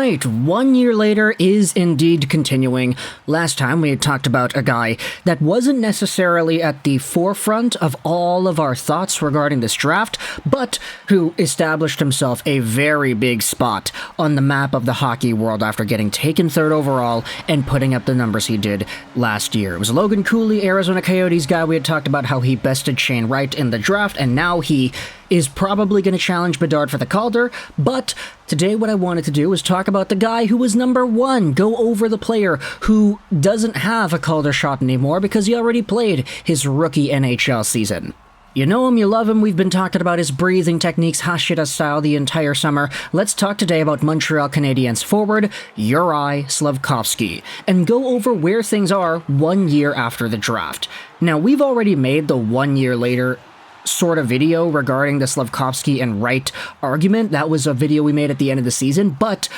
right, 1 year later is indeed continuing. Last time we had talked about a guy that wasn't necessarily at the forefront of all of our thoughts regarding this draft, but who established himself a very big spot on the map of the hockey world after getting taken third overall and putting up the numbers he did last year. It was Logan Cooley, Arizona Coyotes guy. We had talked about how he bested Shane Wright in the draft, and now he is probably going to challenge Bedard for the Calder, but today what I wanted to do was talk about the guy who was number one, go over the player who doesn't have a Calder shot anymore because he already played his rookie NHL season. You know him, you love him, we've been talking about his breathing techniques, Hashira style the entire summer. Let's talk today about Montreal Canadiens forward, Juraj Slafkovsky, and go over where things are 1 year after the draft. Now, we've already made the 1 year later sort of video regarding the Slafkovsky and Wright argument. That was a video we made at the end of the season, but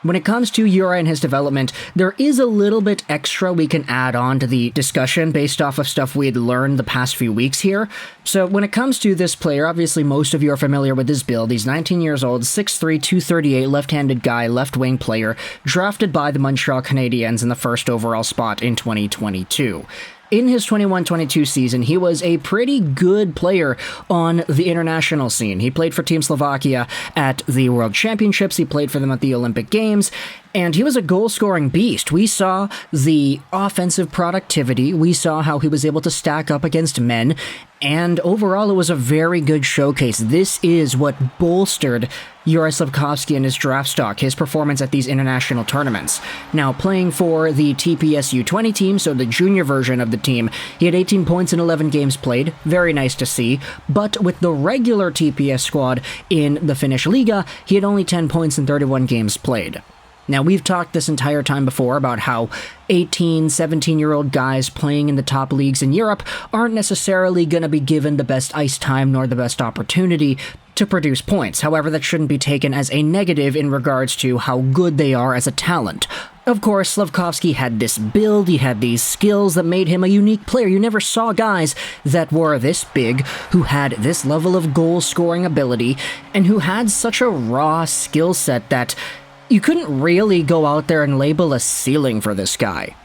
when it comes to Juraj and his development, there is a little bit extra we can add on to the discussion based off of stuff we had learned the past few weeks here. So when it comes to this player, obviously most of you are familiar with his build. He's 19 years old, 6'3", 238, left-handed guy, left-wing player, drafted by the Montreal Canadiens in the first overall spot in 2022. In his 21-22 season, he was a pretty good player on the international scene. He played for Team Slovakia at the World Championships, he played for them at the Olympic Games, and he was a goal-scoring beast. We saw the offensive productivity, we saw how he was able to stack up against men, and overall it was a very good showcase. This is what bolstered Juraj Slafkovsky and his draft stock, his performance at these international tournaments. Now, playing for the TPS U20 team, so the junior version of the team, he had 18 points in 11 games played, very nice to see, but with the regular TPS squad in the Finnish Liga, he had only 10 points in 31 games played. Now, we've talked this entire time before about how 18, 17-year-old guys playing in the top leagues in Europe aren't necessarily going to be given the best ice time nor the best opportunity to produce points. However, that shouldn't be taken as a negative in regards to how good they are as a talent. Of course, Slafkovsky had this build, he had these skills that made him a unique player. You never saw guys that were this big, who had this level of goal-scoring ability, and who had such a raw skill set that you couldn't really go out there and label a ceiling for this guy.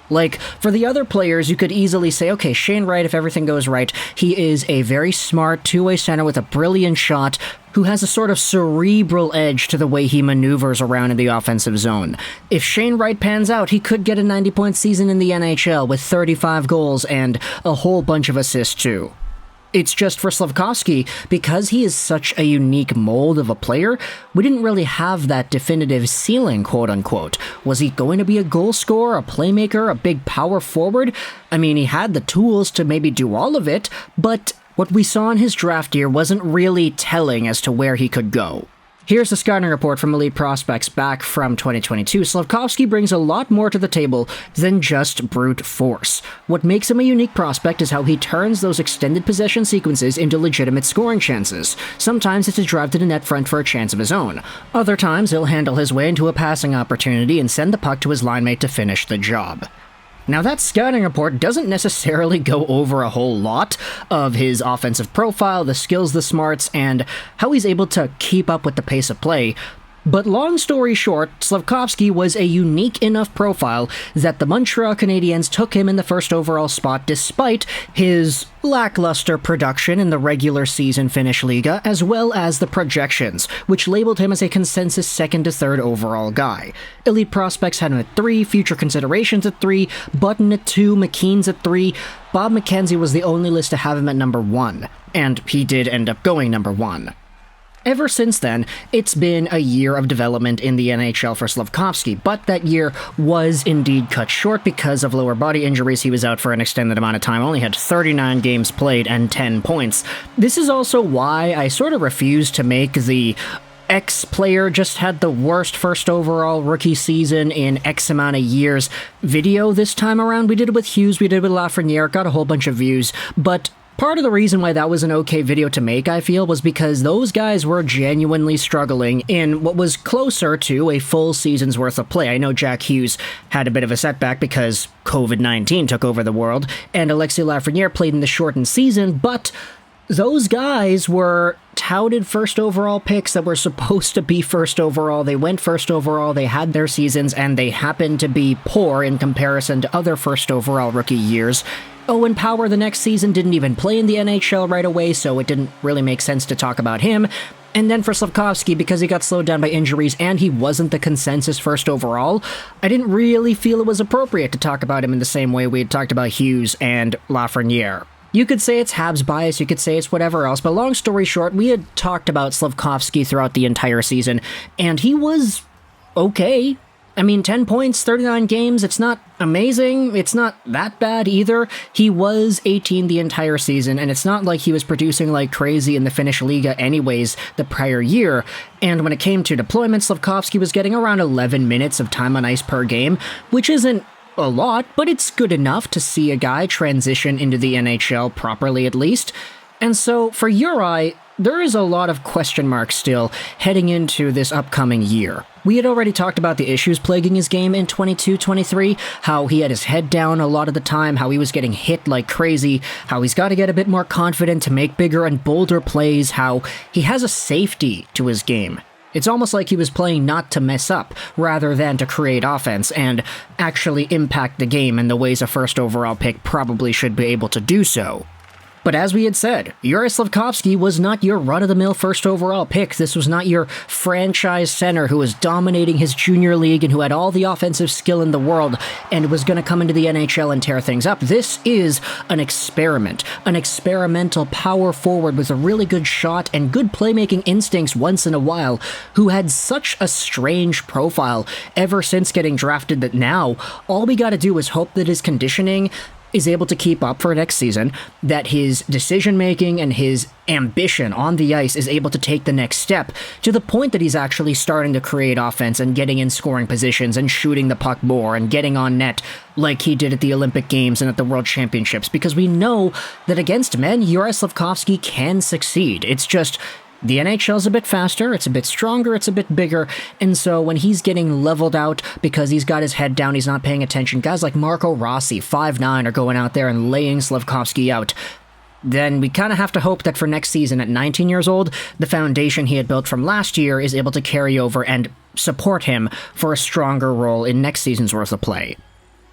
Like, for the other players, you could easily say, okay, Shane Wright, if everything goes right, he is a very smart two-way center with a brilliant shot who has a sort of cerebral edge to the way he maneuvers around in the offensive zone. If Shane Wright pans out, he could get a 90-point season in the NHL with 35 goals and a whole bunch of assists too. It's just for Slafkovsky, because he is such a unique mold of a player, we didn't really have that definitive ceiling, quote-unquote. Was he going to be a goal scorer, a playmaker, a big power forward? I mean, he had the tools to maybe do all of it, but what we saw in his draft year wasn't really telling as to where he could go. Here's the scouting report from Elite Prospects back from 2022. Slafkovsky brings a lot more to the table than just brute force. What makes him a unique prospect is how he turns those extended possession sequences into legitimate scoring chances. Sometimes it's a drive to the net front for a chance of his own. Other times, he'll handle his way into a passing opportunity and send the puck to his linemate to finish the job. Now, that scouting report doesn't necessarily go over a whole lot of his offensive profile, the skills, the smarts, and how he's able to keep up with the pace of play. But long story short, Slafkovsky was a unique enough profile that the Montreal Canadiens took him in the first overall spot despite his lackluster production in the regular season Finnish Liga, as well as the projections, which labeled him as a consensus second to third overall guy. Elite Prospects had him at 3, Future Considerations at 3, Button at 2, McKean's at 3, Bob McKenzie was the only list to have him at number 1, and he did end up going number 1. Ever since then, it's been a year of development in the NHL for Slafkovsky, but that year was indeed cut short because of lower body injuries. He was out for an extended amount of time, only had 39 games played and 10 points. This is also why I sort of refused to make the X player just had the worst first overall rookie season in X amount of years video this time around. We did it with Hughes, we did it with Lafreniere, got a whole bunch of views, but part of the reason why that was an okay video to make, I feel, was because those guys were genuinely struggling in what was closer to a full season's worth of play. I know Jack Hughes had a bit of a setback because COVID-19 took over the world, and Alexis Lafreniere played in the shortened season, but those guys were touted first overall picks that were supposed to be first overall. They went first overall, they had their seasons, and they happened to be poor in comparison to other first overall rookie years. Owen Power the next season didn't even play in the NHL right away, so it didn't really make sense to talk about him. And then for Slafkovsky, because he got slowed down by injuries and he wasn't the consensus first overall, I didn't really feel it was appropriate to talk about him in the same way we had talked about Hughes and Lafreniere. You could say it's Habs bias, you could say it's whatever else, but long story short, we had talked about Slafkovsky throughout the entire season, and he was okay. I mean, 10 points, 39 games, it's not amazing, it's not that bad either. He was 18 the entire season, and it's not like he was producing like crazy in the Finnish Liga anyways the prior year. And when it came to deployment, Slafkovsky was getting around 11 minutes of time on ice per game, which isn't a lot, but it's good enough to see a guy transition into the NHL properly at least. And so for Juraj, there is a lot of question marks still heading into this upcoming year. We had already talked about the issues plaguing his game in 22-23, how he had his head down a lot of the time, how he was getting hit like crazy, how he's got to get a bit more confident to make bigger and bolder plays, how he has a safety to his game. It's almost like he was playing not to mess up, rather than to create offense and actually impact the game in the ways a first overall pick probably should be able to do so. But as we had said, Juraj Slafkovsky was not your run-of-the-mill first overall pick. This was not your franchise center who was dominating his junior league and who had all the offensive skill in the world and was going to come into the NHL and tear things up. This is an experiment, an experimental power forward with a really good shot and good playmaking instincts once in a while, who had such a strange profile ever since getting drafted that now all we got to do is hope that his conditioning is able to keep up for next season, that his decision-making and his ambition on the ice is able to take the next step to the point that he's actually starting to create offense and getting in scoring positions and shooting the puck more and getting on net like he did at the Olympic Games and at the World Championships, because we know that against men, Juraj Slafkovsky can succeed. It's just the NHL's a bit faster, it's a bit stronger, it's a bit bigger, and so when he's getting leveled out because he's got his head down, he's not paying attention, guys like Marco Rossi, 5'9", are going out there and laying Slafkovsky out, then we kind of have to hope that for next season at 19 years old, the foundation he had built from last year is able to carry over and support him for a stronger role in next season's worth of play.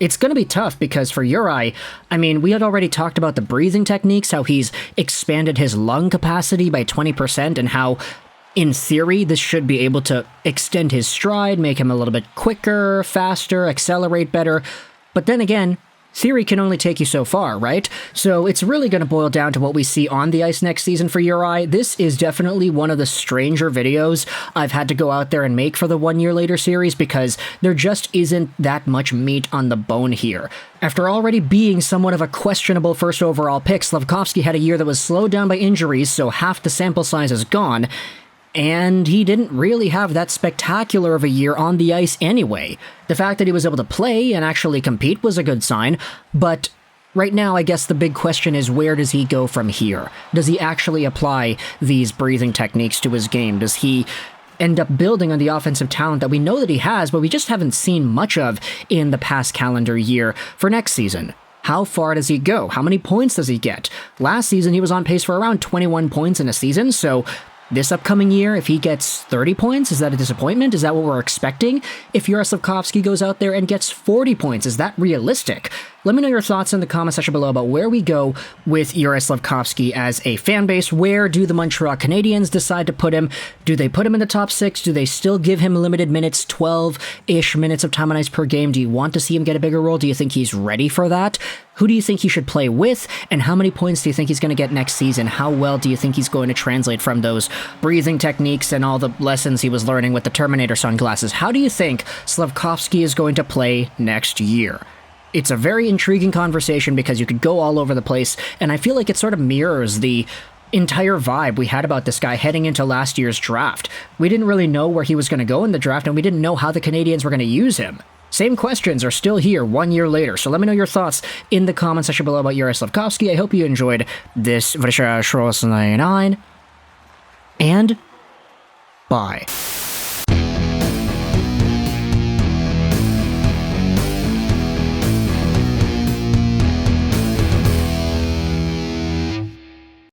It's going to be tough because for Juraj, I mean, we had already talked about the breathing techniques, how he's expanded his lung capacity by 20%, and how, in theory, this should be able to extend his stride, make him a little bit quicker, faster, accelerate better. But then again, theory can only take you so far, right? So it's really going to boil down to what we see on the ice next season for Juraj. This is definitely one of the stranger videos I've had to go out there and make for the 1 Year Later series, because there just isn't that much meat on the bone here. After already being somewhat of a questionable first overall pick, Slafkovsky had a year that was slowed down by injuries, so half the sample size is gone. And he didn't really have that spectacular of a year on the ice anyway. The fact that he was able to play and actually compete was a good sign, but right now I guess the big question is, where does he go from here? Does he actually apply these breathing techniques to his game? Does he end up building on the offensive talent that we know that he has, but we just haven't seen much of in the past calendar year for next season? How far does he go? How many points does he get? Last season he was on pace for around 21 points in a season, so this upcoming year, if he gets 30 points, is that a disappointment? Is that what we're expecting? If Juraj Slafkovsky goes out there and gets 40 points, is that realistic? Let me know your thoughts in the comment section below about where we go with Juraj Slafkovsky as a fan base. Where do the Montreal Canadiens decide to put him? Do they put him in the top 6? Do they still give him limited minutes, 12-ish minutes of time on ice per game? Do you want to see him get a bigger role? Do you think he's ready for that? Who do you think he should play with? And how many points do you think he's going to get next season? How well do you think he's going to translate from those breathing techniques and all the lessons he was learning with the Terminator sunglasses? How do you think Slafkovsky is going to play next year? It's a very intriguing conversation because you could go all over the place, and I feel like it sort of mirrors the entire vibe we had about this guy heading into last year's draft. We didn't really know where he was going to go in the draft, and we didn't know how the Canadiens were going to use him. Same questions are still here 1 year later, so let me know your thoughts in the comment section below about Juraj Slafkovsky. I hope you enjoyed this Vrishya Shros 99, and bye.